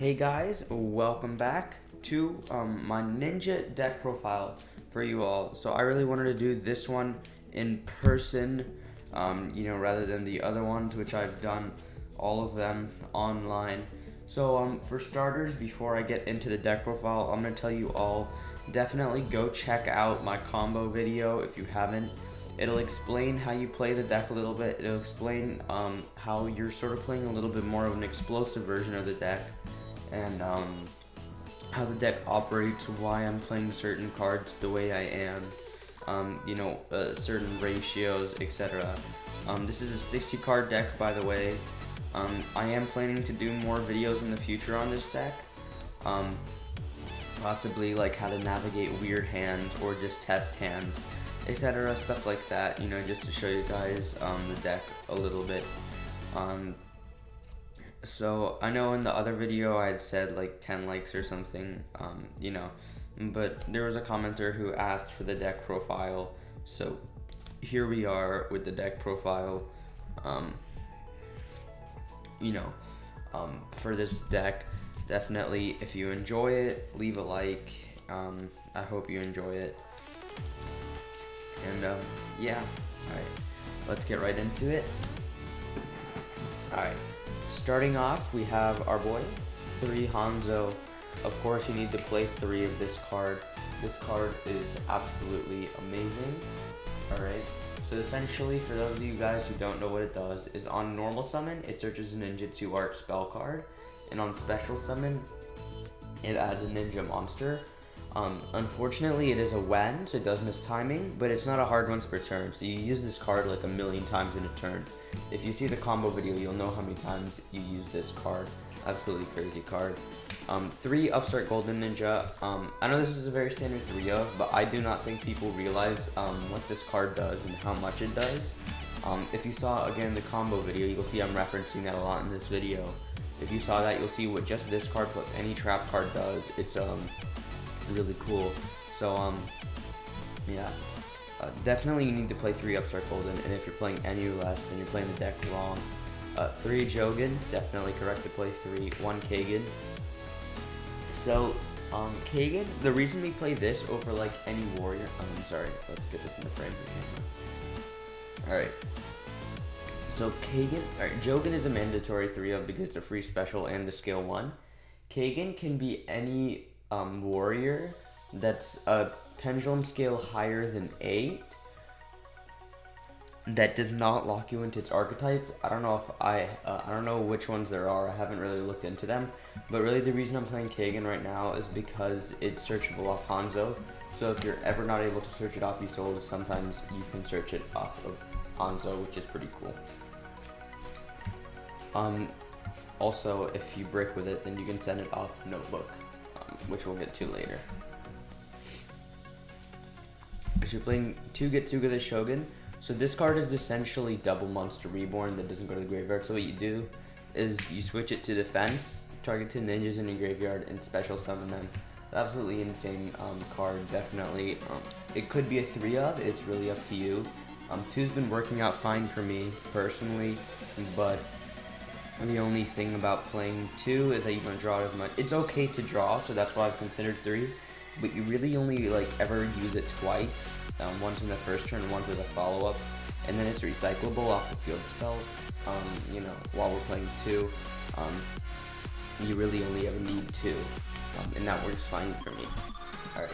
Hey guys, welcome back to my Ninja deck profile for you all. So I really wanted to do this one in person, rather than the other ones, which I've done all of them online. So for starters, before I get into the deck profile, I'm going to tell you all, definitely go check out my combo video if you haven't. It'll explain how you play the deck a little bit. It'll explain how you're sort of playing a little bit more of an explosive version of the deck, and how the deck operates, why I'm playing certain cards the way I am, certain ratios, etc. This is a 60 card deck, by the way. I am planning to do more videos in the future on this deck, possibly like how to navigate weird hands or just test hands, etc. Stuff like that, just to show you guys the deck a little bit. So I know in the other video I had said like 10 likes or something, but there was a commenter who asked for the deck profile, so here we are with the deck profile. For this deck, definitely if you enjoy it, leave a like. I hope you enjoy it, and alright, let's get right into it. Alright, starting off, we have our boy 3 Hanzo. Of course, you need to play 3 of this card. This card is absolutely amazing. Alright, so essentially, for those of you guys who don't know what it does, is on normal summon, it searches a ninjutsu art spell card, and on special summon, it adds a ninja monster. Unfortunately, it is a when, so it does miss timing, but it's not a hard once per turn, so you use this card like a million times in a turn. If you see the combo video, you'll know how many times you use this card. Absolutely crazy card. 3 Upstart Golden Ninja. I know this is a very standard 3 of, but I do not think people realize what this card does and how much it does. If you saw, again, the combo video, you'll see I'm referencing that a lot in this video. If you saw that, you'll see what just this card plus any trap card does. It's really cool. So definitely you need to play 3 Upstart Golden, and if you're playing any less, then you're playing the deck wrong. 3 Jogan, definitely correct to play 3. 1 Kagan. So Kagan, the reason we play this over like any warrior, I'm sorry, let's get this in the frame for camera. Alright, so Kagan, Jogan is a mandatory 3 of because it's a free special and the skill 1. Kagan can be any warrior that's a pendulum scale higher than 8 that does not lock you into its archetype. I don't know if I don't know which ones there are. I haven't really looked into them, but really the reason I'm playing Kagan right now is because it's searchable off Hanzo. So if you're ever not able to search it off Ysolde, sometimes you can search it off of Hanzo, which is pretty cool. Also, if you brick with it, then you can send it off Notebook, which we'll get to later. If you're playing 2 Getsuga the Shogun, so this card is essentially double Monster Reborn that doesn't go to the graveyard. So what you do is you switch it to defense, target 2 ninjas in your graveyard, and special summon them. Absolutely insane card, definitely. It could be a 3 of, it's really up to you. 2's been working out fine for me personally, but the only thing about playing 2 is that you don't draw as much. It's okay to draw, so that's why I've considered 3, but you really only ever use it twice. Once in the first turn, once as a follow-up, and then it's recyclable off the field spell. While we're playing 2, you really only ever need 2, and that works fine for me. Alright,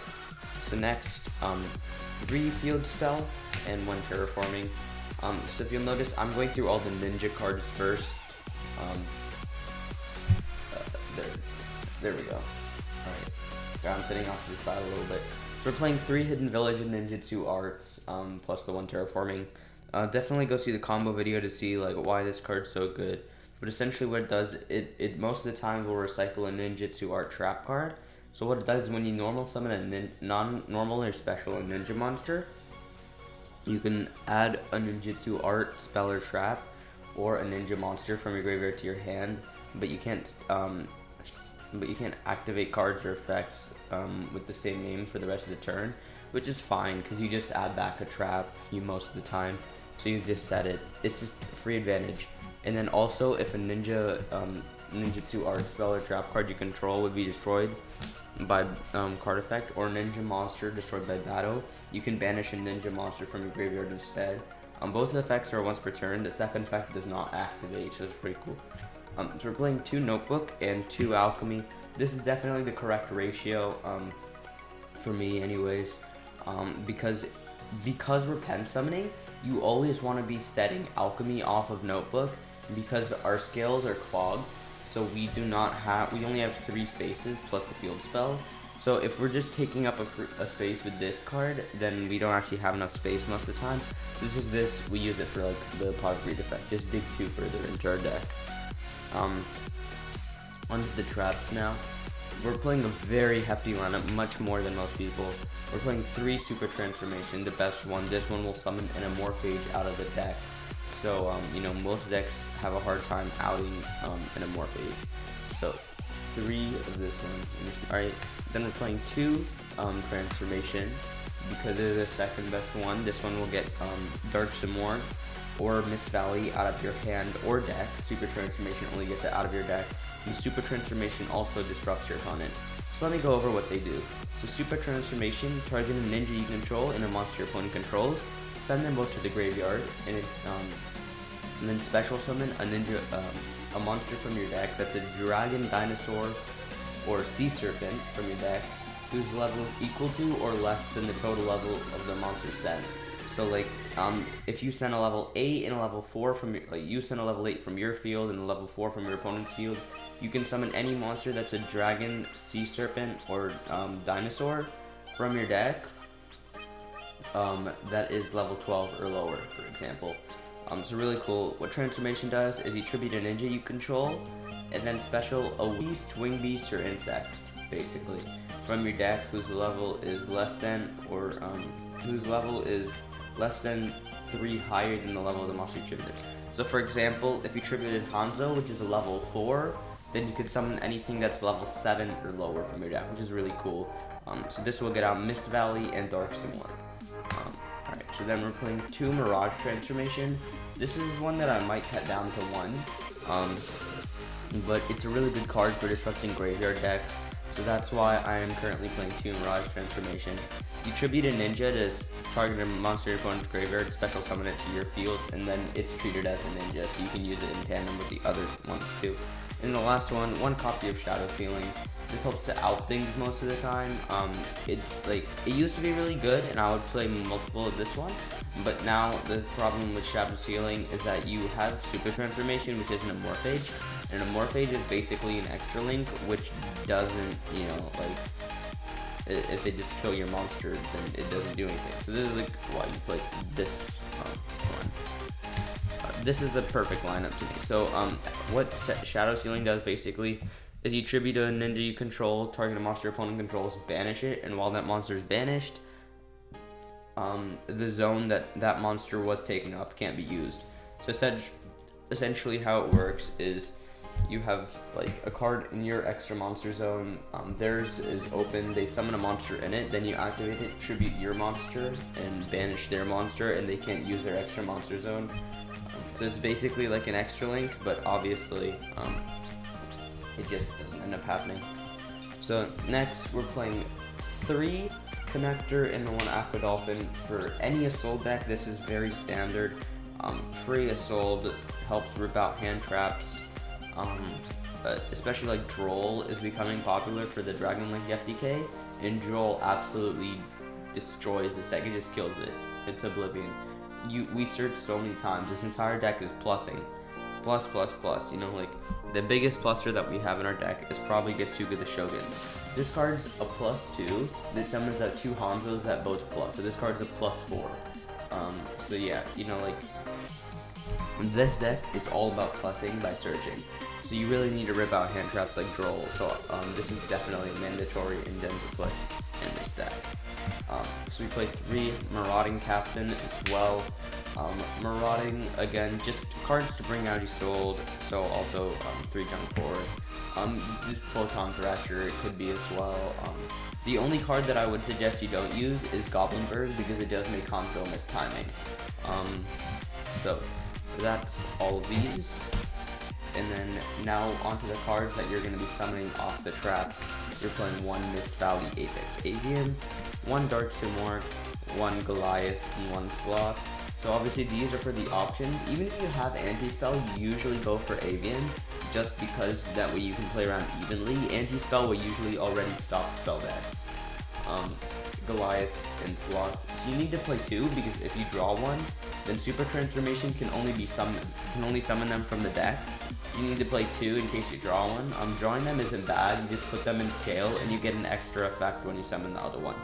so next, 3 field spell and 1 terraforming. So if you'll notice, I'm going through all the ninja cards first. There we go. Alright, I'm sitting off to the side a little bit. So we're playing 3 Hidden Village and Ninjutsu Arts, plus the 1 terraforming. Definitely go see the combo video to see why this card's so good. But essentially what it does, it most of the time will recycle a Ninjutsu Art trap card. So what it does is when you normal summon a non-normal or special ninja monster, you can add a Ninjutsu Art spell or trap, or a ninja monster from your graveyard to your hand, but you can't activate cards or effects with the same name for the rest of the turn, which is fine because you just add back a trap most of the time, so you just set it. It's just free advantage. And then also, if a ninja ninjutsu art spell or trap card you control would be destroyed by card effect, or ninja monster destroyed by battle, you can banish a ninja monster from your graveyard instead. Both effects are once per turn. The second effect does not activate, so it's pretty cool. So we're playing 2 Notebook and 2 Alchemy. This is definitely the correct ratio for me anyways, because we're pen summoning, you always want to be setting Alchemy off of Notebook, because our scales are clogged, so we only have 3 spaces plus the field spell. So if we're just taking up a space with this card, then we don't actually have enough space most of the time. We use it for like the Pod Breed effect, just dig 2 further into our deck. Onto the traps now. We're playing a very hefty lineup, much more than most people. We're playing 3 Super Transformation, the best one. This one will summon an Amorphage out of the deck. So, most decks have a hard time outing an Amorphage. So, 3 of this one. Alright, then we're playing 2 Transformation, because they're the second best one. This one will get Dark Simorgh or Mist Valley out of your hand or deck. Super Transformation only gets it out of your deck. And Super Transformation also disrupts your opponent. So let me go over what they do. So Super Transformation, target a ninja you control and a monster your opponent controls. Send them both to the graveyard, and then special summon a monster from your deck that's a dragon, dinosaur, or sea serpent from your deck, whose level is equal to or less than the total level of the monster sent. So like, if you send a level 8 and a level 4 from your, you send a level 8 from your field and a level 4 from your opponent's field, you can summon any monster that's a dragon, sea serpent, or dinosaur from your deck that is level 12 or lower, for example. So really cool. What Transformation does is you tribute a ninja you control, and then special a beast, wing beast, or insect, basically, from your deck whose level is less than 3 higher than the level of the monster you tributed. So for example, if you tributed Hanzo, which is a level 4, then you could summon anything that's level 7 or lower from your deck, which is really cool. So this will get out Mist Valley and Dark Simorgh. Alright, so then we're playing 2 Mirage Transformation. This is one that I might cut down to 1, but it's a really good card for disrupting graveyard decks, so that's why I am currently playing 2 Mirage Transformation. You tribute a ninja to target a monster in your opponent's graveyard, special summon it to your field, and then it's treated as a ninja, so you can use it in tandem with the other ones too. And the last one copy of Shadow Ceiling. This helps to out things most of the time. It's like, it used to be really good, and I would play multiple of this one, but now the problem with Shadow Ceiling is that you have Super Transformation, which is an Amorphage, and an Amorphage is basically an extra link, which doesn't, if they just kill your monster, then it doesn't do anything. So this is like why you play this one. This is the perfect lineup to me. So what Shadow Ceiling does basically is you tribute a ninja you control, target a monster your opponent controls, banish it, and while that monster is banished, the zone that monster was taking up can't be used. So essentially how it works is you have like a card in your extra monster zone, theirs is open, they summon a monster in it, then you activate it, tribute your monster, and banish their monster, and they can't use their extra monster zone. So it's basically like an extra link, but obviously it just doesn't end up happening. So next we're playing 3 Connector and the 1 Aqua Dolphin. For any Assault deck, this is very standard. Free Assault helps rip out hand traps. Especially like Droll is becoming popular for the Dragon Link FDK, and Droll absolutely destroys this deck. It just kills it into oblivion. We searched so many times. This entire deck is plussing. Plus. Like the biggest plusser that we have in our deck is probably Getsuga the Shogun. This card's a +2 that summons out 2 Hanzos that both plus. So this card's a +4. So yeah, this deck is all about plussing by searching. So you really need to rip out hand traps like Droll. So this is definitely mandatory and then to play in this deck. So we play 3 Marauding Captain as well. Marauding, again, just cards to bring out Isolde, so also 3 Junk Forest. This Photon Thrasher, it could be as well. The only card that I would suggest you don't use is Goblinberg, because it does make Hanzo miss timing. So that's all of these. And then now onto the cards that you're going to be summoning off the traps. You're playing 1 Mist Valley Apex Avian, 1 Dark Simorgh, 1 Goliath, and 1 Sloth. So obviously these are for the options. Even if you have Anti-Spell, you usually go for Avian, just because that way you can play around evenly. Anti-Spell will usually already stop spell decks. Goliath and Sloth. So you need to play 2, because if you draw 1, then Super Transformation can only summon them from the deck. You need to play 2 in case you draw 1. Drawing them isn't bad, you just put them in scale and you get an extra effect when you summon the other one.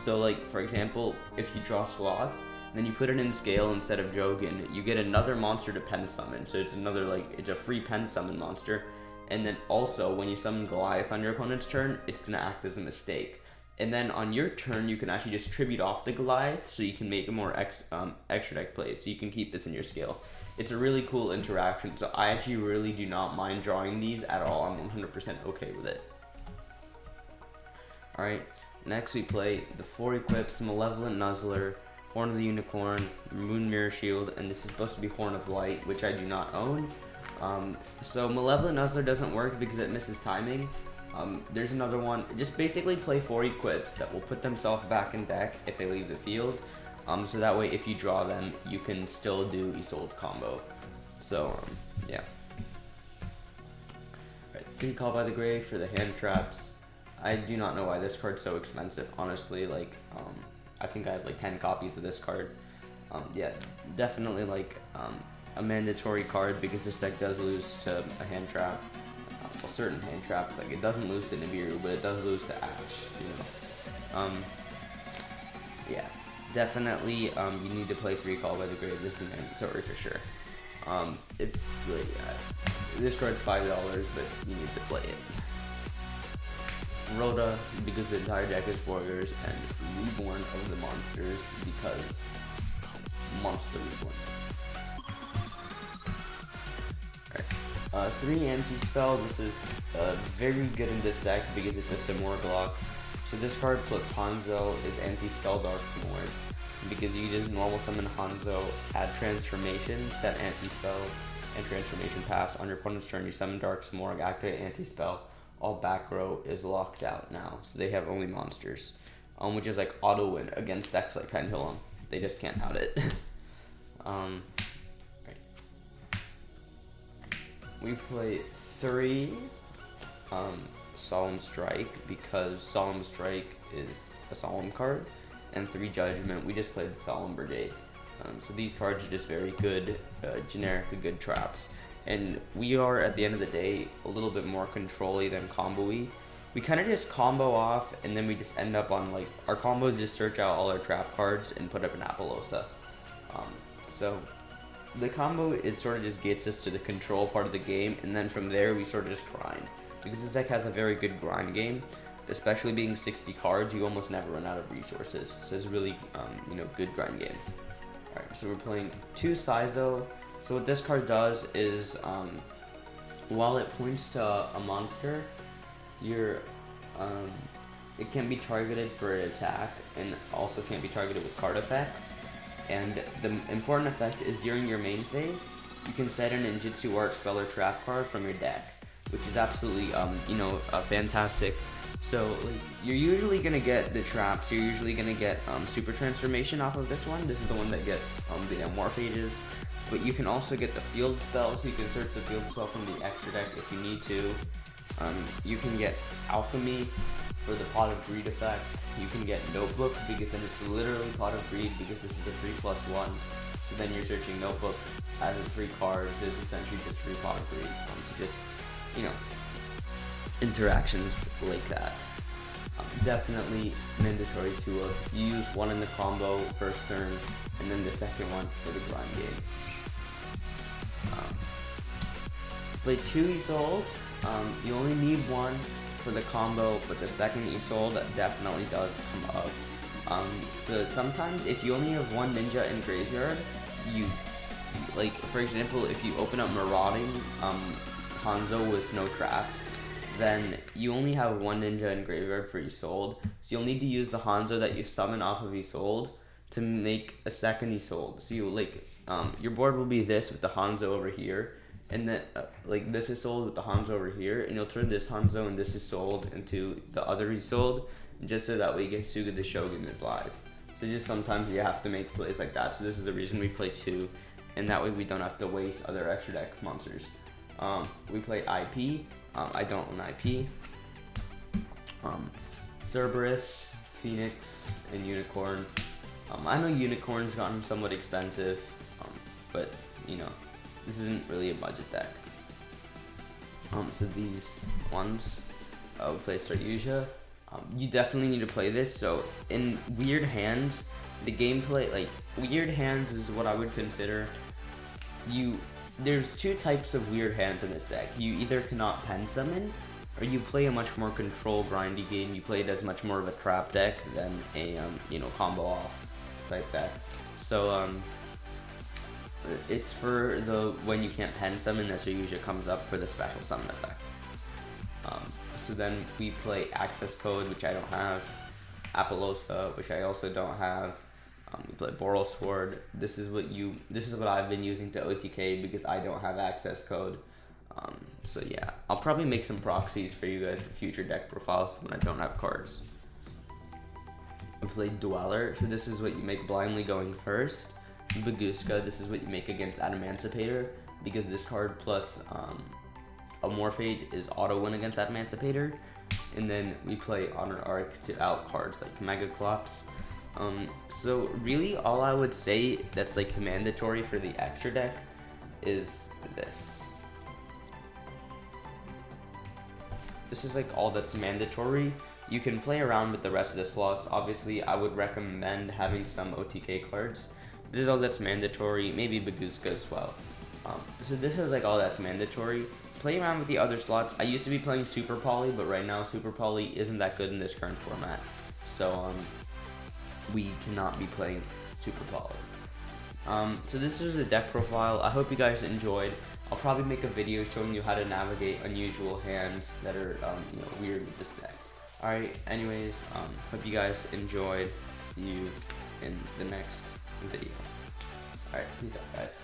So like, for example, if you draw Sloth, then you put it in scale instead of Jogan, you get another monster to pen summon. So it's it's a free pen summon monster. And then also, when you summon Goliath on your opponent's turn, it's gonna act as a mistake. And then on your turn, you can actually just tribute off the Goliath, so you can make a more extra deck plays. So you can keep this in your scale. It's a really cool interaction. So I actually really do not mind drawing these at all. I'm 100% okay with it. All right. Next we play the 4 equips: Malevolent Nuzzler, Horn of the Unicorn, Moon Mirror Shield, and this is supposed to be Horn of Light, which I do not own. So Malevolent Nuzzler doesn't work because it misses timing. There's another one. Just basically play 4 equips that will put themselves back in deck if they leave the field. So that way, if you draw them, you can still do Isolde combo. So, yeah. Alright, 3 Call by the Grave for the hand traps. I do not know why this card's so expensive, honestly. Like, I think I have like 10 copies of this card. Yeah, definitely like a mandatory card because this deck does lose to a hand trap. Well, certain hand traps, like it doesn't lose to Nibiru, but it does lose to Ash, you know. Yeah, definitely, you need to play 3 Call by the Grave. This is mandatory for sure. It's really, this card's $5, but you need to play it. Rhoda, because the entire deck is Warriors, and Reborn of the Monsters, because Monster Reborn. 3 Anti-Spell. This is very good in this deck because it's a Simorgh lock. So this card plus Hanzo is Anti-Spell Dark Simorgh. Because you just normal summon Hanzo, add Transformation, set Anti-Spell, and Transformation pass. On your opponent's turn, you summon Dark Simorgh, activate Anti-Spell. All back row is locked out now, so they have only monsters. Which is like auto win against decks like Pendulum. They just can't out it. We play 3 Solemn Strike because Solemn Strike is a Solemn card, and 3 Judgment. We just played the Solemn Brigade. So these cards are just very good, generically good traps. And we are, at the end of the day, a little bit more control-y than combo-y. We kind of just combo off, and then we just end up on, like, our combos just search out all our trap cards and put up an Apollousa. So the combo, it sort of just gets us to the control part of the game, and then from there we sort of just grind. Because this deck has a very good grind game, especially being 60 cards, you almost never run out of resources. So it's really, good grind game. Alright, so we're playing 2 Saizo. So what this card does is, while it points to a monster, it can be targeted for an attack, and also can be targeted with card effects. And the important effect is during your main phase, you can set a Ninjutsu Art spell or trap card from your deck, which is absolutely, fantastic. So like, you're usually gonna get the traps. You're usually gonna get Super Transformation off of this one. This is the one that gets the Morph Ages. But you can also get the field spell, so you can search the field spell from the extra deck if you need to. You can get Alchemy for the Pot of Greed effect. You can get Notebook, because then it's literally Pot of Greed, because this is a 3+1. So then you're searching Notebook as a 3 cards, it's essentially just 3 Pot of Greed. So just, interactions like that. Definitely mandatory to use one in the combo first turn, and then the second one for the grind game. Play 2 Isolde. You only need 1 for the combo, but the second Isolde definitely does come up. So sometimes if you only have 1 ninja in graveyard, you, like for example, if you open up Marauding Hanzo with no traps, then you only have 1 ninja in graveyard for Isolde. So you'll need to use the Hanzo that you summon off of Isolde to make a second Isolde. So you your board will be this with the Hanzo over here, and then like this is sold with the Hanzo over here, and you'll turn this Hanzo and this is sold into the other he sold, just so that way Getsuga the Shogun is live. So just sometimes you have to make plays like that. So this is the reason we play 2, and that way we don't have to waste other extra deck monsters. We play IP. I don't own IP. Cerberus, Phoenix, and Unicorn. I know Unicorn's gotten somewhat expensive, but you know, this isn't really a budget deck. So these ones, we play Saryuja. You definitely need to play this. So in weird hands, the gameplay, like weird hands is what I would consider. There's 2 types of weird hands in this deck. You either cannot pen summon, or you play a much more control grindy game. You play it as much more of a trap deck than a combo off like that. So it's for the when you can't pen summon that usually comes up for the special summon effect. So then we play Access Code, which I don't have, Apollosa, which I also don't have. We play Boral Sword. This is what I've been using to OTK because I don't have Access Code. So yeah, I'll probably make some proxies for you guys for future deck profiles when I don't have cards. I played Dweller, so this is what you make blindly going first. Baguska, this is what you make against Adamancipator, because this card plus Amorphage is auto win against Adamancipator. And then we play Honor Arc to out cards like Megaclops. So really all I would say that's like mandatory for the extra deck is this. This is like all that's mandatory. You can play around with the rest of the slots. Obviously, I would recommend having some OTK cards. This is all that's mandatory, maybe Baguska as well. So this is like all that's mandatory. Play around with the other slots. I used to be playing Super Poly, but right now Super Poly isn't that good in this current format. So we cannot be playing Super Poly. So this is the deck profile. I hope you guys enjoyed. I'll probably make a video showing you how to navigate unusual hands that are weird with this deck. Alright, anyways, hope you guys enjoyed. See you in the next video. Alright, peace out guys.